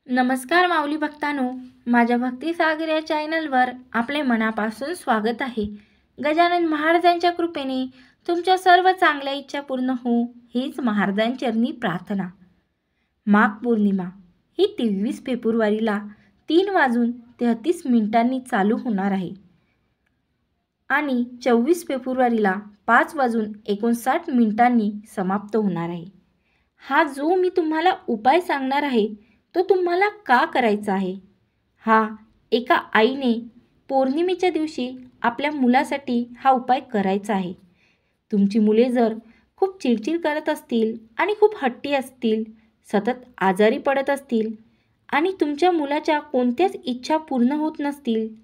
नमस्कार माऊली भक्तांनो, माझ्या भक्ती सागर या चॅनलवर आपले मनापासून स्वागत आहे। गजानन महाराजांच्या कृपेने तुमच्या सर्व चांगल्या इच्छा पूर्ण हो हीच महाराजांचरणी प्रार्थना। माघ पौर्णिमा ही 23 फेब्रुवारीला 3:33 चालू होणार आहे आणि 24 फेब्रुवारीला 5:59 समाप्त होणार आहे। हा जो मी तुम्हाला उपाय सांगणार आहे तो तुम्हाला का करायचा आहे? हा एका आईने पौर्णिमेच्या दिवशी आपल्या मुलासाठी हा उपाय करायचा आहे। तुमची मुले जर खूप चिडचिड करत असतील आणि खूप हट्टी असतील, सतत आजारी पडत असतील आणि तुमच्या मुलाच्या कोणत्याच इच्छा पूर्ण होत नसतील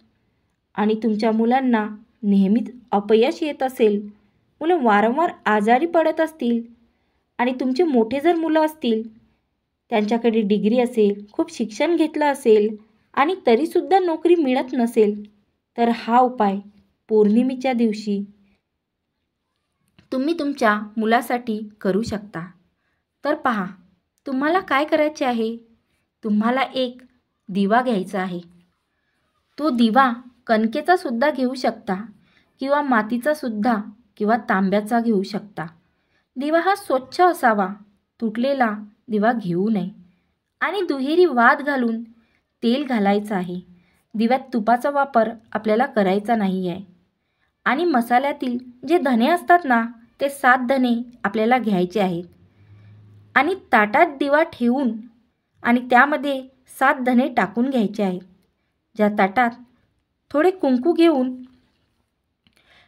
आणि तुमच्या मुलांना नेहमीच अपयश येत असेल, मुलं वारंवार आजारी पडत असतील आणि तुमचे मोठे जर मुलं असतील, त्यांच्याकडे डिग्री असेल, खूप शिक्षण घेतलं असेल आणि तरीसुद्धा नोकरी मिळत नसेल, तर हा उपाय पौर्णिमेच्या दिवशी तुम्ही तुमच्या मुलासाठी करू शकता। तर पहा, तुम्हाला काय करायचे आहे? तुम्हाला एक दिवा घ्यायचा आहे। तो दिवा कणकेचा सुद्धा घेऊ शकता किंवा मातीचा सुद्धा किंवा तांब्याचा घेऊ शकता। दिवा हा स्वच्छ असावा, तुटलेला दिवा घेऊ नये आणि दुहेरी वात घालून तेल घालायचं आहे। दिव्यात तुपाचा वापर आपल्याला करायचा नाही आहे आणि मसाल्यातील जे धणे असतात ना, ते 7 धणे आपल्याला घ्यायचे आहेत आणि ताटात दिवा ठेवून आणि त्यामध्ये 7 धणे टाकून घ्यायचे आहेत। ज्या ताटात थोडे कुंकू घेऊन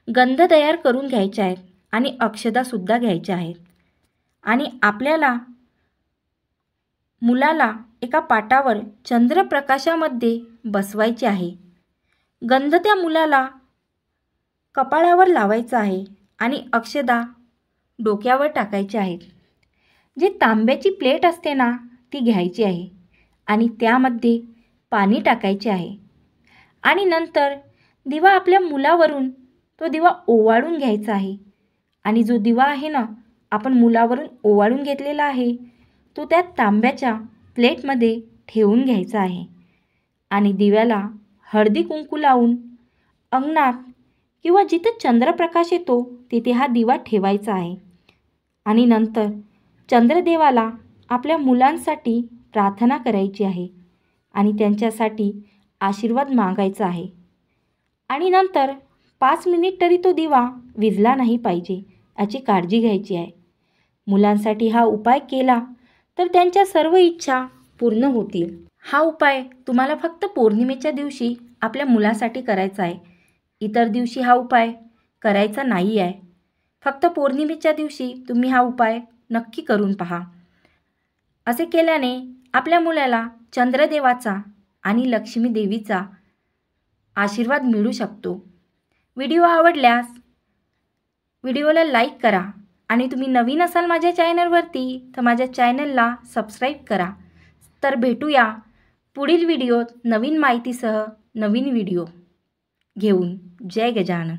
गंध तयार करून घ्यायचे आहेत आणि अक्षता सुद्धा घ्यायच्या आहेत आणि आपल्याला मुलाला एका पाटावर चंद्रप्रकाशामध्ये बसवायचे आहे। गंध त्या मुलाला कपाळावर लावायचा आहे आणि अक्षता डोक्यावर टाकायची आहेत। जी तांब्याची प्लेट असते ना, ती घ्यायची आहे आणि त्यामध्ये पाणी टाकायचे आहे आणि नंतर दिवा आपल्या मुलावरून तो दिवा ओवाळून घ्यायचा आहे आणि जो दिवा आहे ना, आपण मुलावरून ओवाळून घेतलेला आहे, तो त्या तांब्याच्या प्लेटमध्ये ठेवून घ्यायचा आहे आणि दिव्याला हळदी कुंकू लावून अंगणात किंवा जिथे चंद्रप्रकाश येतो तिथे हा दिवा ठेवायचा आहे आणि नंतर चंद्रदेवाला आपल्या मुलांसाठी प्रार्थना करायची आहे आणि त्यांच्यासाठी आशीर्वाद मागायचा आहे आणि नंतर 5 मिनिट तरी तो दिवा विझला नाही पाहिजे याची काळजी घ्यायची आहे। मुलांसाठी हा उपाय केला तर त्यांच्या सर्व इच्छा पूर्ण होतील। हा उपाय तुम्हाला फक्त पौर्णिमेच्या दिवशी आपल्या मुलासाठी करायचा आहे। इतर दिवशी हा उपाय करायचा नाही आहे। फक्त पौर्णिमेच्या दिवशी तुम्ही हा उपाय नक्की करून पहा। असे केल्याने आपल्या मुलाला चंद्रदेवाचा आणि लक्ष्मी देवीचा आशीर्वाद मिळू शकतो। व्हिडिओ आवडल्यास व्हिडिओला लाईक करा आणि तुम्ही नवीन असाल माझ्या चॅनलवरती तर माझ्या चॅनलला सबस्क्राईब करा। तर भेटूया पुढील व्हिडिओत नवीन माहितीसह नवीन व्हिडिओ घेऊन। जय गजानन।